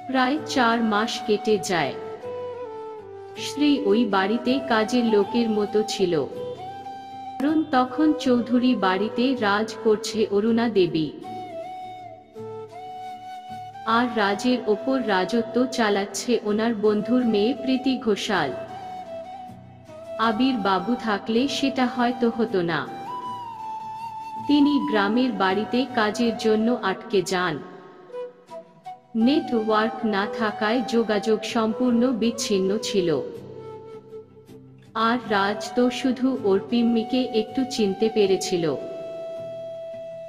প্রায় 4 মাস কেটে যায়। শ্রী ওই বাড়িতে কাজের লোকের মতো ছিল, কারণ তখন চৌধুরী বাড়িতে রাজ করছে অরুণা দেবী, আর রাজের ওপর রাজত্ব চালাচ্ছে ওনার বন্ধুর মেয়ে প্রীতি ঘোষাল। আবির বাবু থাকলে সেটা হয়তো হতো না। তিনি গ্রামের বাড়িতে কাজের জন্য আটকে যান। নেটওয়ার্ক না থাকায় যোগাযোগ সম্পূর্ণ বিচ্ছিন্ন ছিল। আর রাজ তো শুধু ওর পিম্মিকে একটু চিনতে পেরেছিল,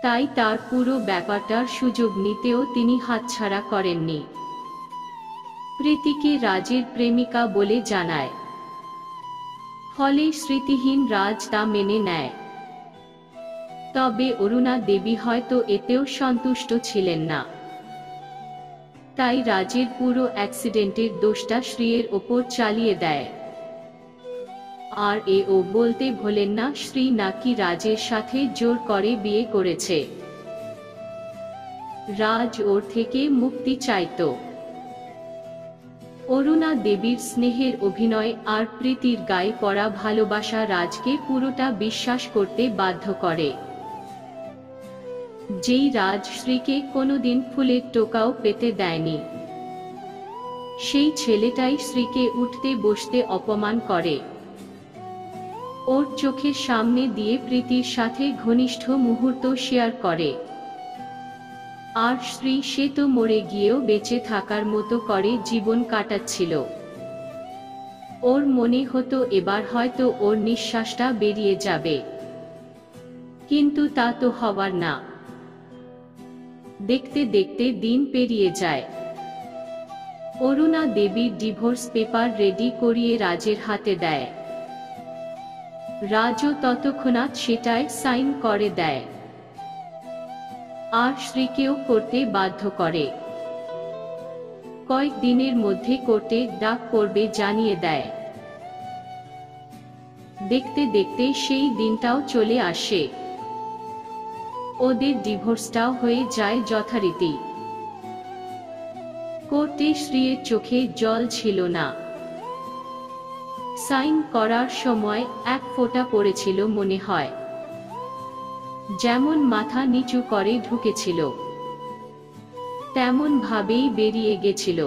তাই তার পুরো ব্যাপারটার সুযোগ নিতেও তিনি হাতছাড়া করেননি। প্রীতিকে রাজের প্রেমিকা বলে জানায়, ফলে স্মৃতিহীন রাজ তা মেনে নেয়। তবে অরুণা দেবী হয়তো এতেও সন্তুষ্ট ছিলেন না, তাই রাজের পুরো অ্যাক্সিডেন্টের দোষটা শ্রীয়ের ওপর চালিয়ে দেয়। আর ও বলতে ভোলেন না শ্রী নাকি রাজের সাথে জোর করে বিয়ে করেছে। রাজ ওর থেকে মুক্তি চাইত। অরুণা দেবীর স্নেহের অভিনয় আর প্রীতির গায়ে পড়া ভালোবাসা রাজকে পুরোটা বিশ্বাস করতে বাধ্য করে। যেই রাজ শ্রীকে কোনোদিন ফুলের টোকাও পেতে দেয়নি, সেই ছেলেটাই শ্রীকে উঠতে বসতে অপমান করে। ওর চোখের সামনে দিয়ে প্রীতির সাথে ঘনিষ্ঠ মুহূর্ত শেয়ার করে। আর শ্রী সে তো মরে গিয়েও বেঁচে থাকার মতো করে জীবন কাটাচ্ছিল। ওর মনে হতো এবার হয়তো ওর নিঃশ্বাসটা বেরিয়ে যাবে, কিন্তু তা তো হবার না। দেখতে দেখতে দিন পেরিয়ে যায়। অরুণা দেবীর ডিভোর্স পেপার রেডি করিয়ে রাজের হাতে দেয়। রাজও ততক্ষণাৎ সেটায় সাইন করে দেয়, আর শ্রীকেও করতে বাধ্য করে। কয়েকদিনের মধ্যে কোর্টে ডাক পড়বে জানিয়ে দেয়। দেখতে দেখতে সেই দিনটাও চলে আসে। ওদের ডিভোর্সটাও হয়ে যায় যথারীতি। কোর্টে শ্রীয়ের চোখে জল ছিল না। সাইন করার সময় এক ফোঁটা পড়েছিল মনে হয়, যেমন মাথা নিচু করে ঢুকেছিল, তেমন ভাবেই বেরিয়ে গেছিল।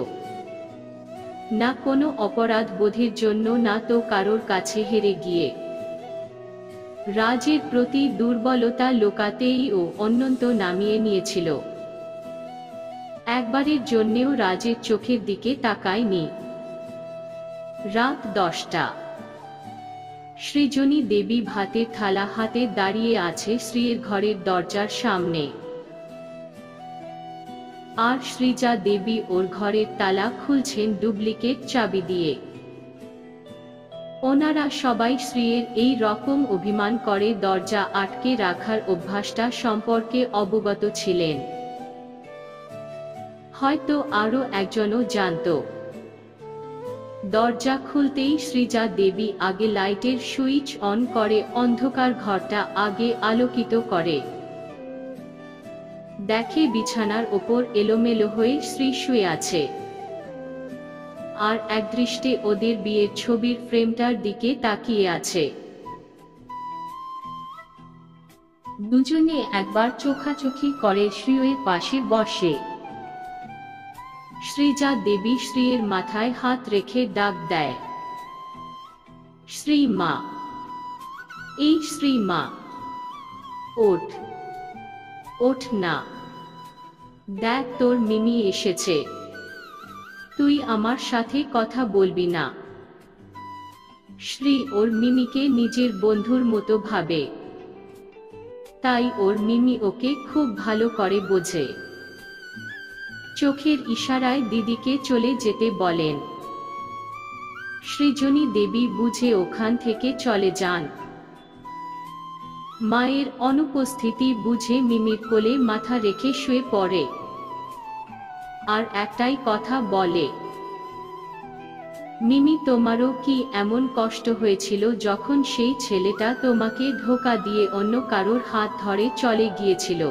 না কোনো অপরাধ বোধের জন্য, না তো কারোর কাছে হেরে গিয়ে। রাজের প্রতি দুর্বলতা লোকাতেই ও অনন্ত নামিয়ে নিয়েছিল। একবারের জন্যেও রাজের চোখের দিকে তাকায়নি। রাত 10টা। সৃজনী দেবী ভাতের থালা হাতে দাঁড়িয়ে আছে শ্রীয়ের ঘরের দরজার সামনে। আর সৃজা দেবী ওর ঘরের তালা খুলছেন ডুপ্লিকেট চাবি দিয়ে। ওনারা সবাই শ্রীয়ের এই রকম অভিমান করে দরজা আটকে রাখার অভ্যাসটা সম্পর্কে অবগত ছিলেন। হয়তো আরো একজনও জানত। দরজা খুলতেই সৃজা দেবী আগে লাইটের সুইচ অন করে অন্ধকার ঘরটা আগে আলোকিত করে। দেখে বিছানার ওপর এলোমেলো হয়ে শ্রী শুয়ে আছে, আর একদৃষ্টে ওদের বিয়ের ছবির ফ্রেমটার দিকে তাকিয়ে আছে। দুজনে একবার চোখাচোখি করে শ্রীয়ের পাশে বসে। সৃজা দেবী শ্রীয়ের মাথায় হাত রেখে ডাক দেয়, শ্রী মা, এই শ্রী মা, ওঠ, ওঠ না, দেখ তোর মিমি এসেছে, তুই আমার সাথে কথা বলবি না। শ্রী ওর মিমিকে নিজের বন্ধুর মতো ভাবে, তাই ওর মিমি ওকে খুব ভালো করে বোঝে। চোখের ইশারায় দিদিকে চলে যেতে বলেন। সৃজনী দেবী বুঝে ওখান থেকে চলে যান। মায়ের অনুপস্থিতি বুঝে মিমির কোলে মাথা রেখে শুয়ে পড়ে, আর একটাই কথা বলে, মিমি তোমারও কি এমন কষ্ট হয়েছিল যখন সেই ছেলেটা তোমাকে ধোঁকা দিয়ে অন্য কারোর হাত ধরে চলে গিয়েছিল?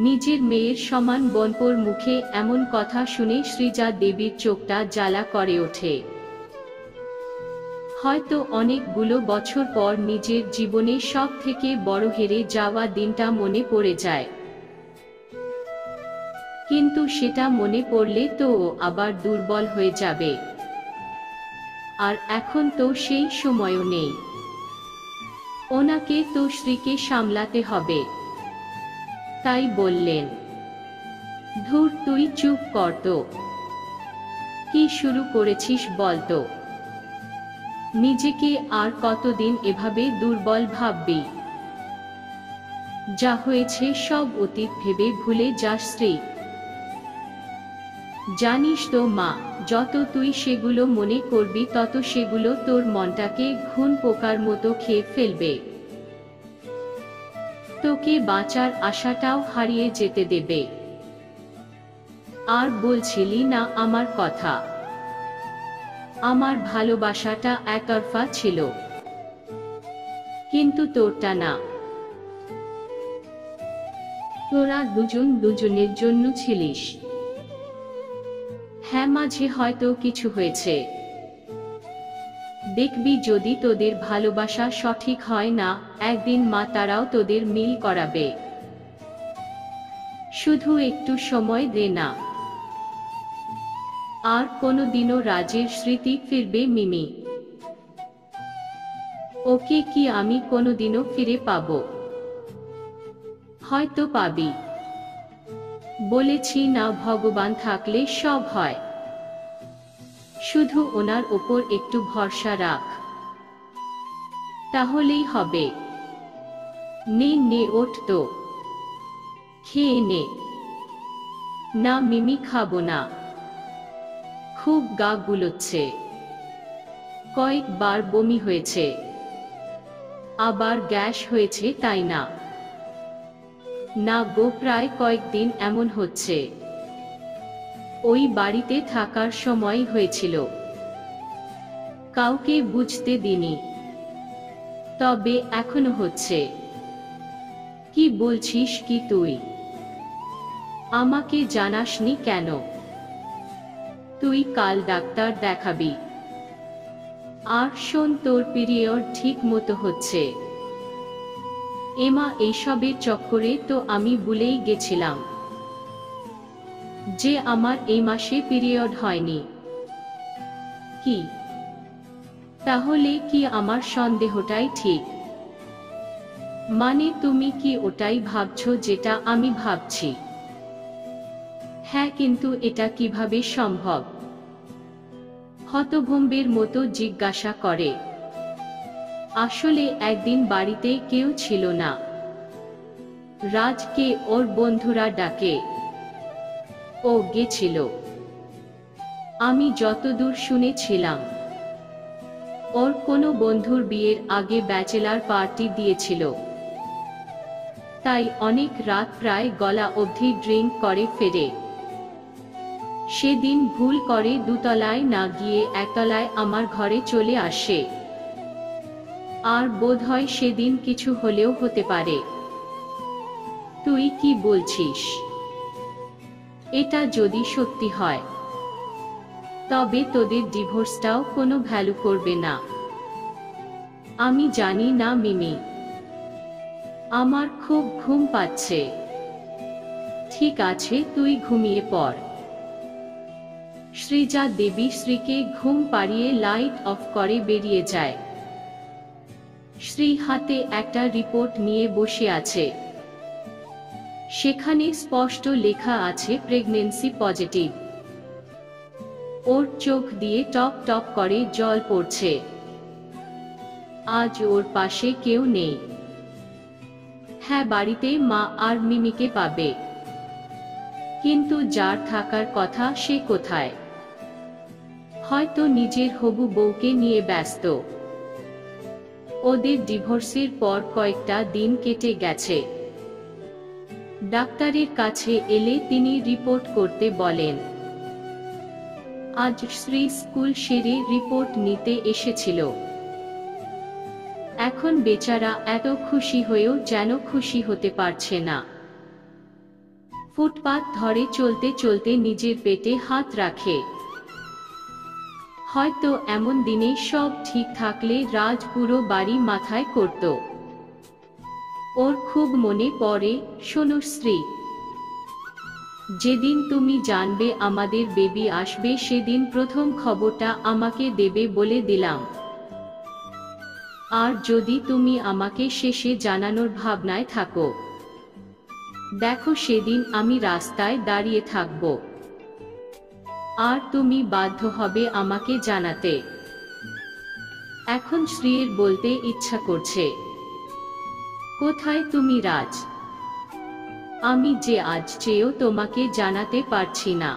নিজের মেয়ের সমান বোনপোর মুখে এমন কথা শুনে সৃজা দেবীর চোখটা জ্বালা করে ওঠে। হয়তো অনেকগুলো বছর পর নিজের জীবনে সব থেকে বড় হেরে যাওয়া দিনটা মনে পড়ে যায়। কিন্তু সেটা মনে পড়লে তো ও আবার দুর্বল হয়ে যাবে। আর এখন তো সেই সময়ও নেই। ওনাকে তো শ্রীকে সামলাতে হবে। তাই বললেন, ধুর, তুই চুপ কর তো। কি শুরু করেছিস বলতো? নিজেকে আর কতদিন এভাবে দুর্বল ভাববি? যা হয়েছে সব অতীত ভেবে ভুলে যাস শ্রী। জানিস তো মা, যত তুই সেগুলো মনে করবি তত সেগুলো তোর মনটাকে ঘুণ পোকার মতো খেয়ে ফেলবে। তোকে বাঁচার আশাটাও হারিয়ে যেতে দেবে। আর বলছিলি না আমার কথা? আমার ভালোবাসাটা একতরফা ছিল, কিন্তু তোরটা না। তোরা দুজন দুজনের জন্য ছিলিস। হ্যাঁ, মাঝে হয়তো কিছু হয়েছে। দেখবি যদি তোদের ভালোবাসা সঠিক হয় না, একদিন মা তারাও তোদের মিল করাবে। শুধু একটু সময় দে না। আর কোনোদিনও রাজের স্মৃতি ফিরবে মিমি? ওকে কি আমি কোনোদিনও ফিরে পাবো? হয়তো পাবি। বলেছি না, ভগবান থাকলে সব হয়। শুধু ওনার ওপর একটু ভরসা রাখ, তাহলেই হবে। নে নে, ওঠ তো, খেয়ে নে। না মিমি, খাবো না। খুব গা গুলোচ্ছে। কয়েকবার বমি হয়েছে। আবার গ্যাস হয়েছে, তাই না? না গো, প্রায় কয়েকদিন এমন হচ্ছে। ওই বাড়িতে থাকার সময় হয়েছিল। কাউকে বুঝতে দিনি, তবে এখনো হচ্ছে। কি বলছিস কি তুই? আমাকে জানাসনি কেন? তুই কাল ডাক্তার দেখাবি। আর শোন, তোর পিরিয়ড ঠিক মতো হচ্ছে। এমা, এইসবের চক্করে তো আমি ভুলেই গেছিলাম যে আমার এই মাসে পিরিয়ড হয়নি। কি? তাহলে কি আমার সন্দেহটাই ঠিক? মানে তুমি কি ওটাই ভাবছো যেটা আমি ভাবছি? হ্যাঁ, কিন্তু এটা কিভাবে সম্ভব? হতভম্বের মতো জিজ্ঞাসা করে। আসলে একদিন বাড়িতে কেউ ছিল না। রাজকে ওর বন্ধুরা ডাকে। ও গেছিল। আমি যতদূর শুনেছিলাম, ওর কোনো বন্ধুর বিয়ের আগে ব্যাচেলার পার্টি দিয়েছিল। তাই অনেক রাত, প্রায় গলা অবধি ড্রিঙ্ক করে ফেরে। সেদিন ভুল করে দুতলায় না গিয়ে একতলায় আমার ঘরে চলে আসে। আর বোধহয় সেদিন কিছু হলেও হতে পারে। তুই কি বলছিস? এটা যদি সত্যি হয়, তবে তোদের ডিভোর্সটাও কোনো ভ্যালু করবে না। আমি জানি না মিমি, আমার খুব ঘুম পাচ্ছে। ঠিক আছে, তুই ঘুমিয়ে পড়। সৃজা দেবী শ্রীকে ঘুম পাড়িয়ে লাইট অফ করে বেরিয়ে যায়। শ্রী হাতে একটা রিপোর্ট নিয়ে বসে আছে। সেখানে স্পষ্ট লেখা আছে প্রেগন্যান্সি পজিটিভ। ওর চোখ দিয়ে টপ টপ করে জল পড়ছে। আজ ওর পাশে কেউ নেই। হ্যাঁ, বাড়িতে মা আর মিমিকে পাবে, কিন্তু যার থাকার কথা সে কোথায়? হয়তো নিজের হবু বউকে নিয়ে ব্যস্ত। ওদের ডিভোর্সের পর কয়েকটা দিন কেটে গেছে। ডাক্তারের কাছে এলে তিনি রিপোর্ট করতে বলেন। আজ শ্রী স্কুল সেরে রিপোর্ট নিতে এসেছিল। এখন বেচারা এত খুশি হয়েও যেন খুশি হতে পারছে না। ফুটপাত ধরে চলতে চলতে নিজের পেটে হাত রাখে। হয়তো এমন দিনে সব ঠিক থাকলে রাজ পুরো বাড়ি মাথায় করত। ওর খুব মনে পড়ে, শোনো শ্রী, যেদিন তুমি জানবে আমাদের বেবি আসবে সেদিন প্রথম খবরটা আমাকে দেবে বলে দিলাম। আর যদি তুমি আমাকে শেষে জানানোর ভাবনায় থাকো, দেখো সেদিন আমি রাস্তায় দাঁড়িয়ে থাকব, আর তুমি বাধ্য হবে আমাকে জানাতে। এখন শ্রীর বলতে ইচ্ছা করছে, কোথায় তুমি রাজ? আমি যে আজ চেয়েও তোমাকে জানাতে পারছি না,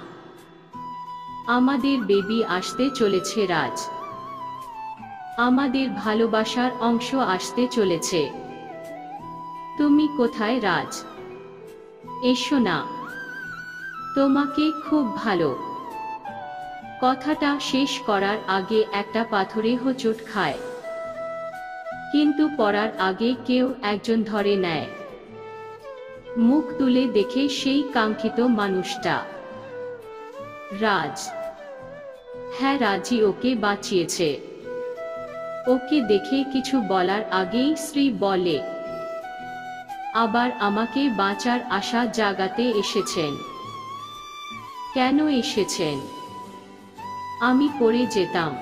আমাদের বেবি আসতে চলেছে রাজ, আমাদের ভালোবাসার অংশ আসতে চলেছে। তুমি কোথায় রাজ? এসো না, তোমাকে খুব ভালো। কথাটা শেষ করার আগে একটা পাথরে হোঁচট খায়, কিন্তু পড়ার আগে কেউ একজন ধরে নেয়। মুখ তুলে দেখে সেই কাঙ্ক্ষিত মানুষটা রাজ। হ্যাঁ, রাজি ওকে বাঁচিয়েছে। ওকে দেখে কিছু বলার আগেই শ্রী বলে, আবার আমাকে বাঁচার আশা জাগাতে এসেছেন? কেন এসেছেন? আমি পড়ে যেতাম,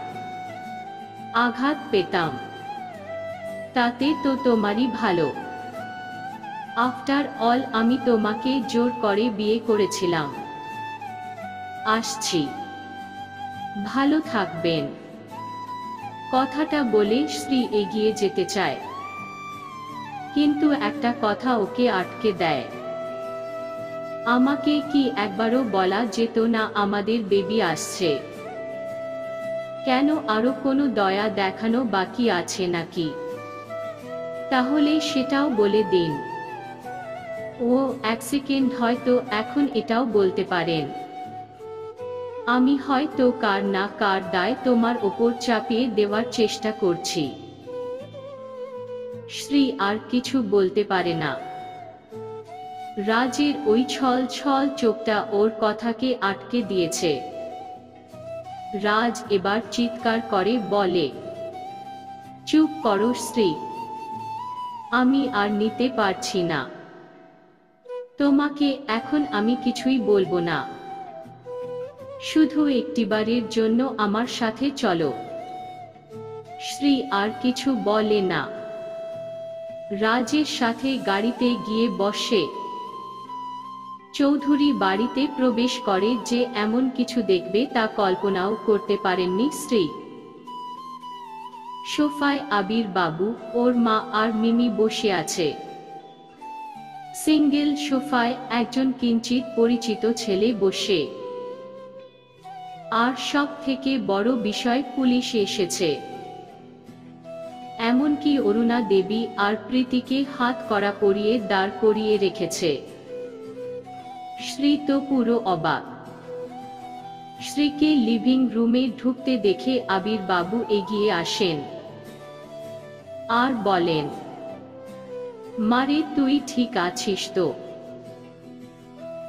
আঘাত পেতাম, তাতে তো তোমারই ভালো। আফটার অল আমি তোমাকে জোর করে বিয়ে করেছিলাম। আসছি, ভালো থাকবেন। কথাটা বলে শ্রী এগিয়ে যেতে চায়, কিন্তু একটা কথা ওকে আটকে দেয়। আমাকে কি একবারও বলা যেত না আমাদের বেবি আসছে? কেন আরো কোনো দয়া দেখানো বাকি আছে নাকি? তাহলে সেটাও বলে দিন। ও এক সেকেন্ড, হয়তো এখন এটাও বলতে পারেন, আমি হয়তো কার না কার দায় তোমার ওপর চাপিয়ে দেওয়ার চেষ্টা করছি। শ্রী আর কিছু বলতে পারে না। রাজের ওই ছল ছল চোখটা ওর কথাকে আটকে দিয়েছে। রাজ এবার চিৎকার করে বলে, চুপ করো শ্রী, আমি আর নিতে পারছি না। তোমাকে এখন আমি কিছুই বলবো না, শুধু একটিবারের জন্য আমার সাথে চলো। শ্রী আর কিছু বলে না, রাজের সাথে গাড়িতে গিয়ে বসে। চৌধুরী বাড়িতে প্রবেশ করে যে এমন কিছু দেখবে তা কল্পনাও করতে পারেননি শ্রী। সোফায় আবির বাবু, ওর মা আর মিমি বসে আছে। সিঙ্গেল সোফায় একজন কিঞ্চিত পরিচিত ছেলে বসে। আর সব থেকে বড় বিষয়, পুলিশ এসেছে। এমনকি অরুণা দেবী আর প্রীতিকে হাত কড়া পরিয়ে দাঁড় করিয়ে রেখেছে। শ্রী তো পুরো অবাক। শ্রীকে লিভিং রুমে ঢুকতে দেখে আবির বাবু এগিয়ে আসেন আর বলেন, মারে তুই ঠিক আছিস তো?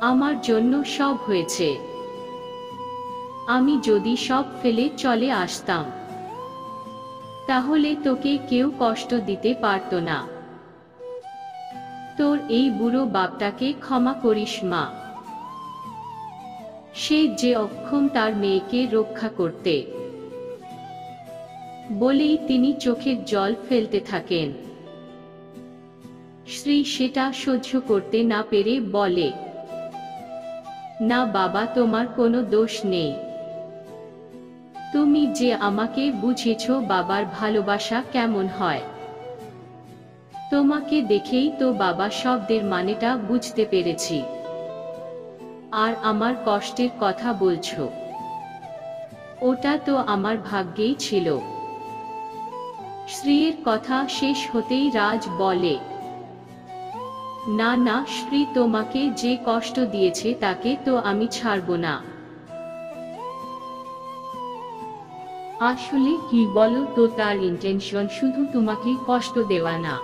আমার জন্য সব হয়েছে। আমি যদি সব ফেলে চলে আসতাম, তাহলে তোকে কেউ কষ্ট দিতে পারত না। তোর এই বুড়ো বাপটাকে ক্ষমা করিস মা। সে যে অক্ষম তার মেয়েকে রক্ষা করতে। বলেই তিনি চোখের জল ফেলতে থাকেন। শ্রী সেটা সহ্য করতে না পেরে বলে, না বাবা, তোমার কোনো দোষ নেই। তুমি যে আমাকে বুঝেছ বাবার ভালোবাসা কেমন হয়। তোমাকে দেখেই তো বাবা শব্দের মানেটা বুঝতে পেরেছি। আর আমার কষ্টের কথা বলছো, ওটা তো আমার ভাগ্যেই ছিল। শ্রীর কথা শেষ হতেই রাজ বলে, না না শ্রী, তোমাকে যে কষ্ট দিয়েছে তাকে তো আমি ছাড়ব না। আসলে কি বলো তো, তার ইন্টেনশন শুধু তোমাকে কষ্ট দেওয়া না।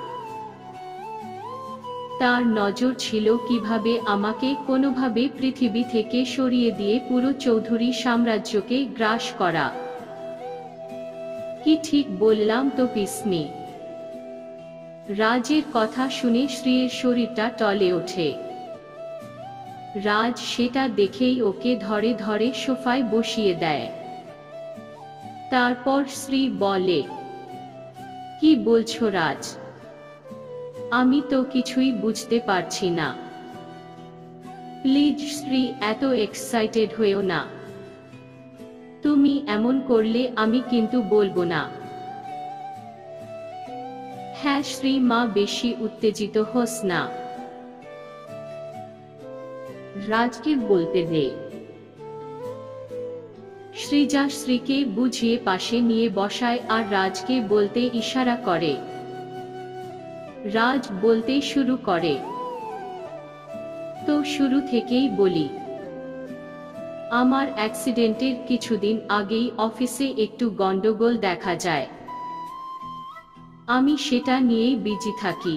তার নজর ছিল কিভাবে আমাকে কোনোভাবে পৃথিবী থেকে সরিয়ে দিয়ে পুরো চৌধুরী সাম্রাজ্যকে গ্রাস করা। কি ঠিক বললাম তো পিসমি? রাজের কথা শুনে শ্রীর শরীরটা টলে ওঠে। রাজ সেটা দেখেই ওকে ধরে ধরে সোফায় বসিয়ে দেয়। তারপর শ্রী বলে, কি বলছো রাজ? আমি তো কিছুই বুঝতে পারছি না। প্লিজ শ্রী, এত এক্সাইটেড হয়েও না। তুমি এমন করলে আমি কিন্তু বলবো না। হ্যাঁ শ্রী মা, বেশি উত্তেজিত হোস না। রাজকে বলতে দে। শ্রীজা শ্রীকে বুঝিয়ে পাশে নিয়ে বসায় আর রাজকে বলতে ইশারা করে। রাজ বলতে শুরু করে, তো শুরু থেকেই বলি। আমার অ্যাক্সিডেন্টের কিছুদিন আগেই অফিসে একটু গন্ডগোল দেখা যায়। আমি সেটা নিয়েই বিজি থাকি।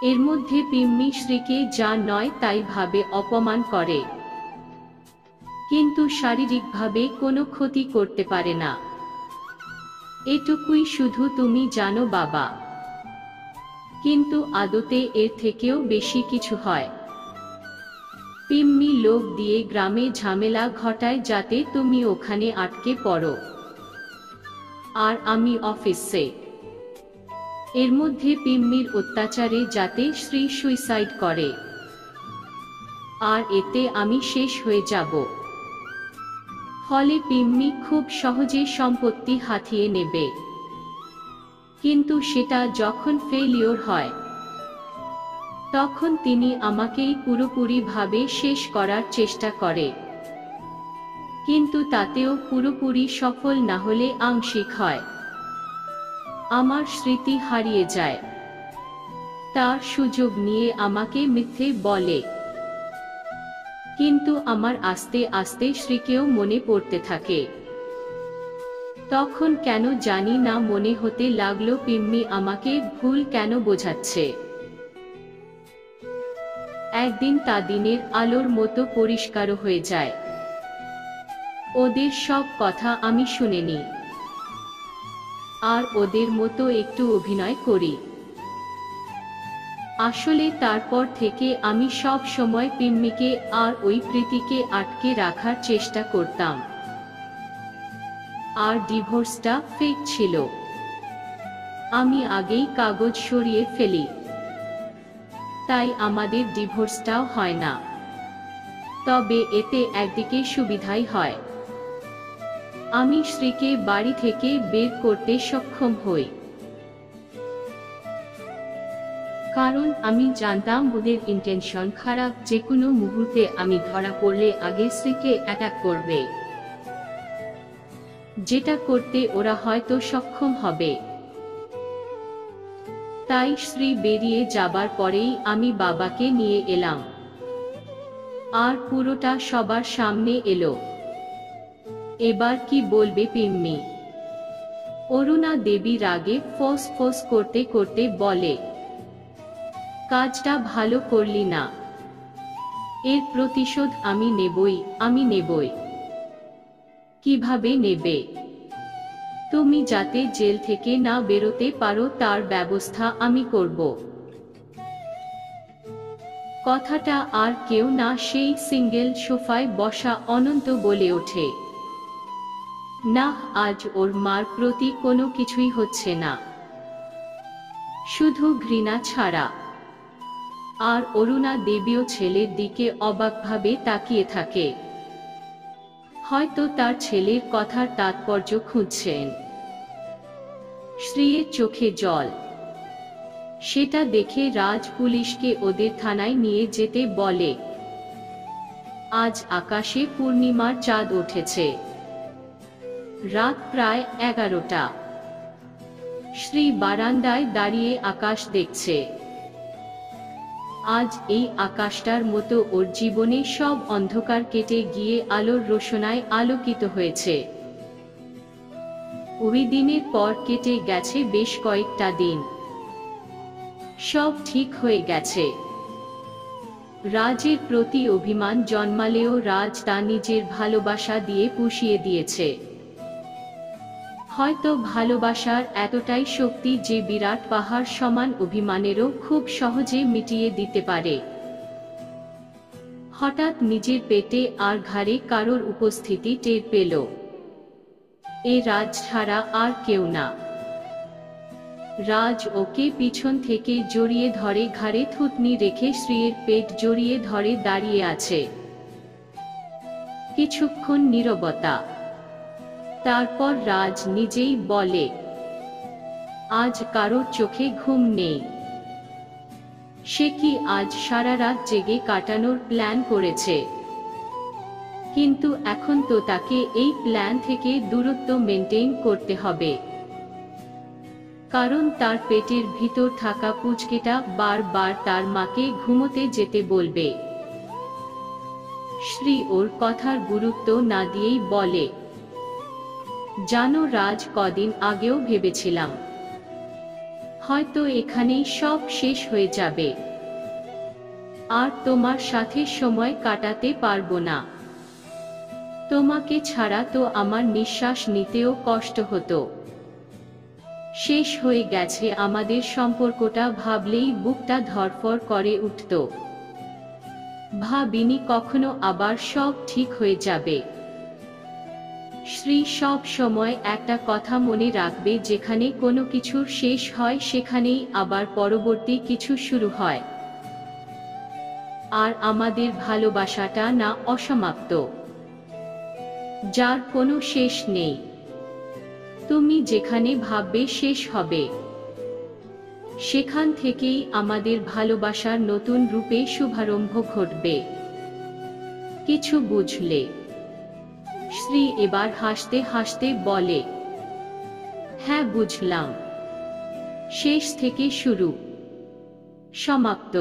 এর মধ্যে পিম্মি শ্রীকে যা নয় তাই ভাবে অপমান করে, কিন্তু শারীরিকভাবে কোনো ক্ষতি করতে পারে না। এটুকুই শুধু তুমি জানো বাবা, কিন্তু আদতে এর থেকেও বেশি কিছু হয়। পিম্মি লোক দিয়ে গ্রামে ঝামেলা ঘটায় যাতে তুমি ওখানে আটকে পড়ো, আর আমি অফিসে। এর মধ্যে পিম্মির অত্যাচারে যাতে শ্রী সুইসাইড করে, আর এতে আমি শেষ হয়ে যাব। ফলে পিম্মি খুব সহজে সম্পত্তি হাতিয়ে নেবে, কিন্তু সেটা যখন ফেলিওর হয় তখন তিনি আমাকেই পুরোপুরিভাবে শেষ করার চেষ্টা করে, কিন্তু তাতেও পুরোপুরি সফল না হলে আংশিক হয়। আমার স্মৃতি হারিয়ে যায়। তার সুযোগ নিয়ে আমাকে মিথ্যে বলে, কিন্তু আমার আস্তে আস্তে শ্রীকেও মনে পড়তে থাকে। তখন কেন জানি না মনে হতে লাগলো পিম্মি আমাকে ভুল কেন বোঝাচ্ছে। একদিন তা দিনের আলোর মতো পরিষ্কার হয়ে যায়। ওদের সব কথা আমি শুনে নিই, আর ওদের মতো একটু অভিনয় করি। আসলে তারপর থেকে আমি সব সময় পিম্মিকে আর ওই প্রীতিকে আটকে রাখার চেষ্টা করতাম। আর ডিভোর্সটা ফেক ছিল। আমি আগেই কাগজ সরিয়ে ফেলি, তাই আমাদের ডিভোর্সটাও হয় না। তবে এতে একদিকে সুবিধাই হয়, আমি শ্রীকে বাড়ি থেকে বের করতে সক্ষম হই। কারণ আমি জানতাম ওদের ইন্টেনশন খারাপ। যে কোনো মুহূর্তে আমি ধরা পড়লে আগে শ্রীকে অ্যাটাক করবে, যেটা করতে ওরা হয়তো সক্ষম হবে। তাই শ্রী বেরিয়ে যাবার পরেই আমি বাবাকে নিয়ে এলাম, আর পুরোটা সবার সামনে এলো। এবার কি বলবে পিম্মি? অরুণা দেবী রাগে ফোঁস ফোঁস করতে করতে বলে, কাজটা ভালো করলি না। এর প্রতিশোধ আমি নেবই। কিভাবে নেবে? তুমি যাতে জেল থেকে না বেরোতে পারো তার ব্যবস্থা আমি করব। কথাটা আর কেউ না, সেই সিঙ্গেল সোফায় বসা অনন্ত বলে ওঠে। না, আজ ওর মার প্রতি কোনো কিছুই হচ্ছে না, শুধু ঘৃণা ছাড়া। আর অরুণা দেবীও ছেলের দিকে অবাকভাবে তাকিয়ে থাকে। হয়তো তার ছেলের কথার তাৎপর্য খুঁজছেন। শ্রীয়ের চোখে জল। সেটা দেখে রাজ পুলিশকে ওদের থানায় নিয়ে যেতে বলে। আজ আকাশে পূর্ণিমার চাঁদ উঠেছে। রাত প্রায় 11টা। শ্রী বারান্দায় দাঁড়িয়ে আকাশ দেখছে। আজ এই আকাশটার মতো ওর জীবনে সব অন্ধকার কেটে গিয়ে আলোর রোশনায় আলোকিত হয়েছে। ওই দিনের পর কেটে গেছে বেশ কয়েকটা দিন। সব ঠিক হয়ে গেছে। রাজের প্রতি অভিমান জন্মালেও রাজ তা নিজের ভালোবাসা দিয়ে পুষিয়ে দিয়েছে। হয়তো ভালোবাসার এতটাই শক্তি যে বিরাট পাহাড় সমান অভিমানেরও খুব সহজে মিটিয়ে দিতে পারে। হঠাৎ নিজের পেটে আর ঘাড়ে কারোর উপস্থিতি টের পেল। এ রাজ ছাড়া আর কেউ না। রাজ ওকে পিছন থেকে জড়িয়ে ধরে, ঘাড়ে থুতনি রেখে শ্রীয়ের পেট জড়িয়ে ধরে দাঁড়িয়ে আছে। কিছুক্ষণ নীরবতা। তারপর রাজ নিজেই বলে, আজ কারোর চোখে ঘুম নেই। সে কি আজ সারা রাত জেগে কাটানোর প্ল্যান করেছে? কিন্তু এখন তো তাকে এই প্ল্যান থেকে দূরত্ব মেনটেন করতে হবে, কারণ তার পেটের ভিতর থাকা পুচকেটা বারবার তার মাকে ঘুমোতে যেতে বলবে। শ্রী ওর কথার গুরুত্ব না দিয়েই বলে, জানো রাজ, কদিন আগেও ভেবেছিলাম হয়তো এখানেই সব শেষ হয়ে যাবে, আর তোমার সাথে সময় কাটাতে পারবো না। তোমাকে ছাড়া তো আমার নিঃশ্বাস নিতেও কষ্ট হতো। শেষ হয়ে গেছে আমাদের সম্পর্কটা ভাবলেই বুকটা ধড়ফড় করে উঠত। ভাবিনি কখনো আবার সব ঠিক হয়ে যাবে। শ্রী সব সময় একটা কথা মনে রাখবে, যেখানে কোনো কিছুর শেষ হয় সেখানেই আবার পরবর্তী কিছু শুরু হয়। আর আমাদের ভালোবাসাটা না অসমাপ্ত, যার কোনো শেষ নেই। তুমি যেখানে ভাববে শেষ হবে, সেখান থেকেই আমাদের ভালোবাসার নতুন রূপে শুভারম্ভ ঘটবে। কিছু বুঝলে? শ্রী এবার হাসতে হাসতে বলে, হ্যাঁ বুঝলাম। শেষ থেকে শুরু, সমাপ্ত।